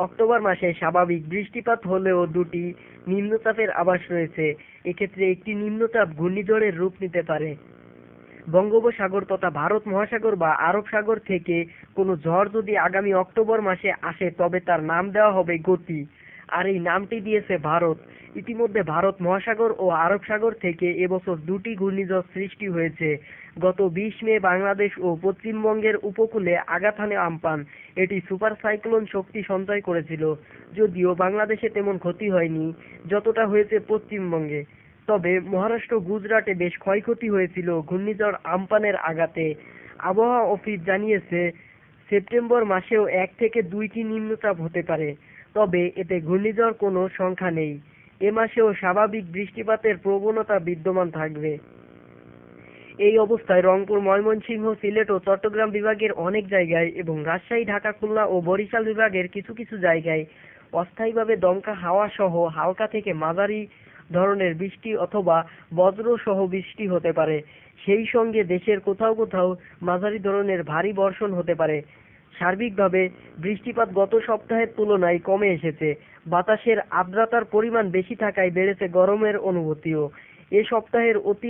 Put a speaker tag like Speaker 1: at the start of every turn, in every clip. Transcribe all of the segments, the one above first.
Speaker 1: October মাসে স্বাভাবিক বৃষ্টিপাত হলেও দুটি নিম্নচাপের আভাস রয়েছে। এক্ষেত্রে একটি নিম্নচাপ ঘূর্ণিঝড়ের রূপ নিতে পারে। বঙ্গোপসাগর তথা ভারত মহাসাগর বা আরব সাগর থেকে কোনো ঝড় যদি আগামী অক্টোবর মাসে আসে তবে তার নাম দেওয়া হবে গতি, আর এই নামটি দিয়েছে ভারত। ইতিমধ্যে ভারত মহাসাগর ও আরব সাগর থেকে এবছর দুটি ঘূর্ণিঝড় সৃষ্টি হয়েছে। গত 20 মে বাংলাদেশ ও পশ্চিমবঙ্গের উপকূলে আঘাত হানে আম্পান। এটি সুপার সাইক্লোন শক্তি সঞ্চয় করেছিল, যদিও বাংলাদেশে তেমন ক্ষতি হয়নি যতটা হয়েছে পশ্চিমবঙ্গে। তবে মহারাষ্ট্র গুজরাটে বেশ ক্ষয়ক্ষতি হয়েছিল ঘূর্ণিঝড় আম্পানের আঘাতে। আবহাওয়া অফিস জানিয়েছে সেপ্টেম্বর মাসেও 1 থেকে 2টি নিম্নচাপ হতে পারে, তবে এতে ঘূর্ণিঝড় কোনো সংখ্যা নেই। এ মাসেও স্বাভাবিক বৃষ্টিপাতের প্রবণতা বিদ্যমান থাকবে। এই অবস্থায় রংপুর, ময়মনসিংহ, সিলেট ও চট্টগ্রাম বিভাগের অনেক জায়গায় এবং রাজশাহী, ঢাকা, খুলনা ও বরিশাল বিভাগের কিছু কিছু জায়গায় অস্থায়ীভাবে দমকা হাওয়া সহ হালকা থেকে মাঝারি ধরনের বৃষ্টি অথবা বজ্র সহ বৃষ্টি হতে পারে। সেই সঙ্গে দেশের কোথাও কোথাও মাঝারি ধরনের ভারী বর্ষণ হতে পারে। সার্বিকভাবে বৃষ্টিপাত গত সপ্তাহের তুলনায় কমে এসেছে। বাতাসের আর্দ্রতার পরিমাণ বেশি থাকায় বেড়েছে গরমের অনুভূতিও। এ সপ্তাহের অতি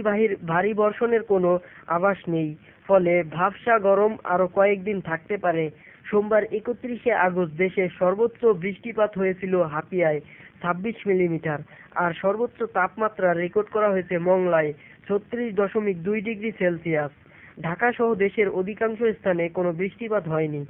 Speaker 1: ভারী বর্ষণের কোনো আভাস নেই, ফলে ভ্যাপসা গরম আরো কয়েকদিন থাকতে পারে। সোমবার 31শে আগস্ট দেশের সর্বোচ্চ বৃষ্টিপাত হয়েছিল হাতিয়ায় 26 মিলিমিটার, আর সর্বোচ্চ তাপমাত্রা রেকর্ড করা হয়েছে মংলায় 36.2 ডিগ্রি সেলসিয়াস। ঢাকা সহ দেশের অধিকাংশ স্থানে কোনো বৃষ্টিপাত হয়নি।